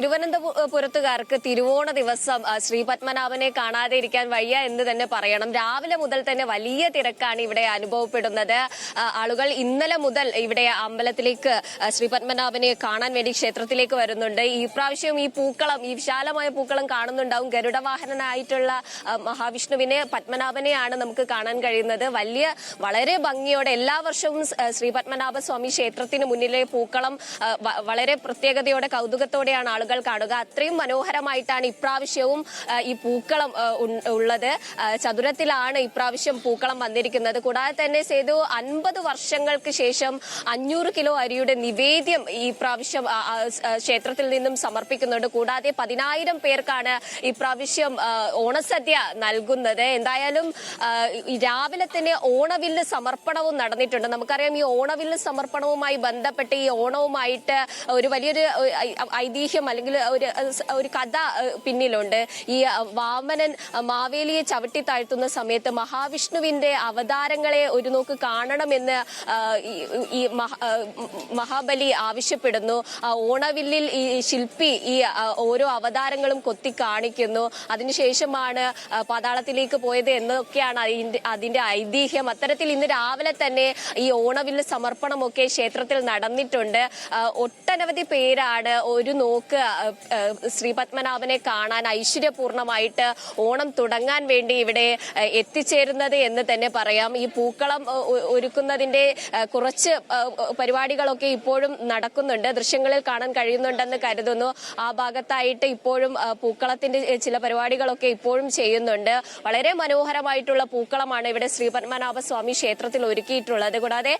തിരുവനന്തപുരത്തുകാർക്ക് തിരുവോണ ദിവസം ശ്രീ പത്മനാഭനെ കാണാതെ ഇരിക്കാൻ വയ്യ എന്ന് തന്നെ പറയണം. രാവിലെ മുതൽ തന്നെ വലിയ തിരക്കാണ് ഇവിടെ അനുഭവപ്പെടുന്നത്. ആളുകൾ ഇന്നലെ മുതൽ ഇവിടെ അമ്പലത്തിലേക്ക് ശ്രീ പത്മനാഭനെ കാണാൻ വേണ്ടി ക്ഷേത്രത്തിലേക്ക് വരുന്നുണ്ട്. ഈ പ്രാവശ്യം ഈ പൂക്കളം, ഈ വിശാലമായ പൂക്കളം കാണുന്നുണ്ടാവും. ഗരുഡവാഹനനായിട്ടുള്ള മഹാവിഷ്ണുവിനെ, പത്മനാഭനെയാണ് നമുക്ക് കാണാൻ കഴിയുന്നത്. വളരെ ഭംഗിയോടെ എല്ലാ വർഷവും ശ്രീ പത്മനാഭ സ്വാമി ക്ഷേത്രത്തിന് മുന്നിലെ പൂക്കളം വളരെ പ്രത്യേകതയോടെ, കൗതുകത്തോടെയാണ് ആളുകൾ കാണുക. അത്രയും മനോഹരമായിട്ടാണ് ഇപ്രാവശ്യവും ഈ പൂക്കളം ഉള്ളത്. ചതുരത്തിലാണ് ഇപ്രാവശ്യം പൂക്കളം വന്നിരിക്കുന്നത്. കൂടാതെ തന്നെ സേതു 50 വർഷങ്ങൾക്ക് ശേഷം 500 കിലോ അരിയുടെ നിവേദ്യം ഈ പ്രാവശ്യം ക്ഷേത്രത്തിൽ നിന്നും സമർപ്പിക്കുന്നുണ്ട്. കൂടാതെ 10,000 പേർക്കാണ് ഇപ്രാവശ്യം ഓണസദ്യ നൽകുന്നത്. എന്തായാലും രാവിലെ തന്നെ ഓണവില്ല് സമർപ്പണവും നടന്നിട്ടുണ്ട്. നമുക്കറിയാം, ഈ ഓണവില്ല് സമർപ്പണവുമായി ബന്ധപ്പെട്ട് ഈ ഓണവുമായിട്ട് ഒരു വലിയൊരു ഐതിഹ്യം അല്ലെങ്കിൽ ഒരു കഥ പിന്നിലുണ്ട്. ഈ വാമനൻ മാവേലിയെ ചവിട്ടി താഴ്ത്തുന്ന സമയത്ത് മഹാവിഷ്ണുവിന്റെ അവതാരങ്ങളെ ഒരു നോക്ക് കാണണമെന്ന് ഈ മഹാബലി ആവശ്യപ്പെടുന്നു. ഓണവില്ലിൽ ഈ ശില്പി ഈ ഓരോ അവതാരങ്ങളും കൊത്തി കാണിക്കുന്നു. അതിനുശേഷമാണ് പാതാളത്തിലേക്ക് പോയത് എന്നൊക്കെയാണ് അതിന്റെ ഐതിഹ്യം. അത്തരത്തിൽ ഇന്ന് രാവിലെ തന്നെ ഈ ഓണവില്ല് സമർപ്പണമൊക്കെ ക്ഷേത്രത്തിൽ നടന്നിട്ടുണ്ട്. ഒട്ടനവധി പേരാണ് ഒരു നോക്ക് ശ്രീ പത്മനാഭനെ കാണാൻ ഐശ്വര്യപൂർണമായിട്ട് ഓണം തുടങ്ങാൻ വേണ്ടി ഇവിടെ എത്തിച്ചേരുന്നത് എന്ന് തന്നെ പറയാം. ഈ പൂക്കളം ഒരുക്കുന്നതിന്റെ കുറച്ച് പരിപാടികളൊക്കെ ഇപ്പോഴും നടക്കുന്നുണ്ട്. ദൃശ്യങ്ങളിൽ കാണാൻ കഴിയുന്നുണ്ടെന്ന് കരുതുന്നു. ആ ഭാഗത്തായിട്ട് ഇപ്പോഴും പൂക്കളത്തിന്റെ ചില പരിപാടികളൊക്കെ ഇപ്പോഴും ചെയ്യുന്നുണ്ട്. വളരെ മനോഹരമായിട്ടുള്ള പൂക്കളമാണ് ഇവിടെ ശ്രീ പത്മനാഭ സ്വാമി ക്ഷേത്രത്തിൽ ഒരുക്കിയിട്ടുള്ളത്. കൂടാതെ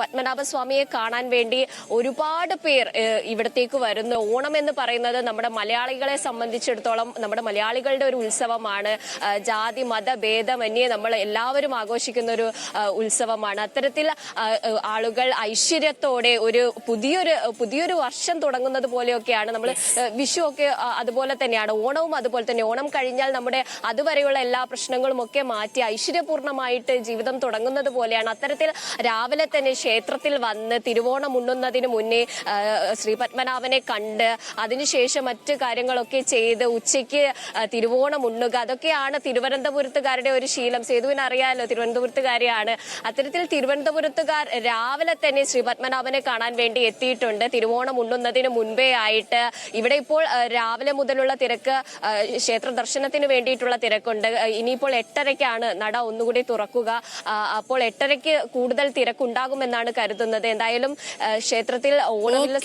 പത്മനാഭസ്വാമിയെ കാണാൻ വേണ്ടി ഒരുപാട് പേർ ഇവിടത്തേക്ക് വരുന്നു. ഓണം എന്ന് പറയുന്നത് നമ്മുടെ മലയാളികളെ സംബന്ധിച്ചിടത്തോളം നമ്മുടെ മലയാളികളുടെ ഒരു ഉത്സവമാണ്. ജാതി മത ഭേദമന്യേ നമ്മൾ എല്ലാവരും ആഘോഷിക്കുന്ന ഒരു ഉത്സവമാണ്. അത്തരത്തിൽ ആളുകൾ ഐശ്വര്യത്തോടെ ഒരു പുതിയൊരു വർഷം തുടങ്ങുന്നത് പോലെയൊക്കെയാണ്. നമ്മൾ വിഷു ഒക്കെ അതുപോലെ തന്നെയാണ്, ഓണവും അതുപോലെ തന്നെ. ഓണം കഴിഞ്ഞാൽ നമ്മുടെ അതുവരെയുള്ള എല്ലാ പ്രശ്നങ്ങളും ഒക്കെ മാറ്റി ഐശ്വര്യപൂർണമായിട്ട് ജീവിതം തുടങ്ങുന്നത് പോലെയാണ്. അത്തരത്തിൽ രാവിലെ തന്നെ ക്ഷേത്രത്തിൽ വന്ന് തിരുവോണം ഉണ്ണുന്നതിന് മുന്നേ ശ്രീ പത്മനാഭനെ കണ്ട് അതിനുശേഷം മറ്റു കാര്യങ്ങളൊക്കെ ചെയ്ത് ഉച്ചയ്ക്ക് തിരുവോണം ഉണ്ണുക, അതൊക്കെയാണ് തിരുവനന്തപുരത്തുകാരുടെ ഒരു ശീലം. സേതുവിന് അറിയാലോ, തിരുവനന്തപുരത്തുകാരിയാണ്. അത്തരത്തിൽ തിരുവനന്തപുരത്തുകാർ രാവിലെ തന്നെ ശ്രീ പത്മനാഭനെ കാണാൻ വേണ്ടി എത്തിയിട്ടുണ്ട്. തിരുവോണം ഉണ്ണുന്നതിന് മുൻപേ ആയിട്ട് ഇവിടെ ഇപ്പോൾ രാവിലെ മുതലുള്ള തിരക്ക്, ക്ഷേത്ര ദർശനത്തിന് വേണ്ടിയിട്ടുള്ള തിരക്കുണ്ട്. ഇനിയിപ്പോൾ 8:30ക്കാണ് നട ഒന്നുകൂടി തുറക്കുക. അപ്പോൾ 8:30ക്ക് കൂടുതൽ തിരക്കുണ്ടാകുമെന്നാണ് കരുതുന്നത്. എന്തായാലും ക്ഷേത്രത്തിൽ ഓണവില്ല്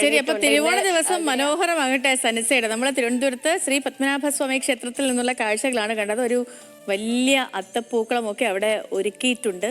ശരി. അപ്പൊ തിരുവോണ ദിവസം മനോഹരമാകട്ടെ സനിസയുടെ. നമ്മളെ തിരുവനന്തപുരത്ത് ശ്രീ പത്മനാഭസ്വാമി ക്ഷേത്രത്തിൽ നിന്നുള്ള കാഴ്ചകളാണ് കണ്ടത്. ഒരു വലിയ അത്തപ്പൂക്കളമൊക്കെ അവിടെ ഒരുക്കിയിട്ടുണ്ട്.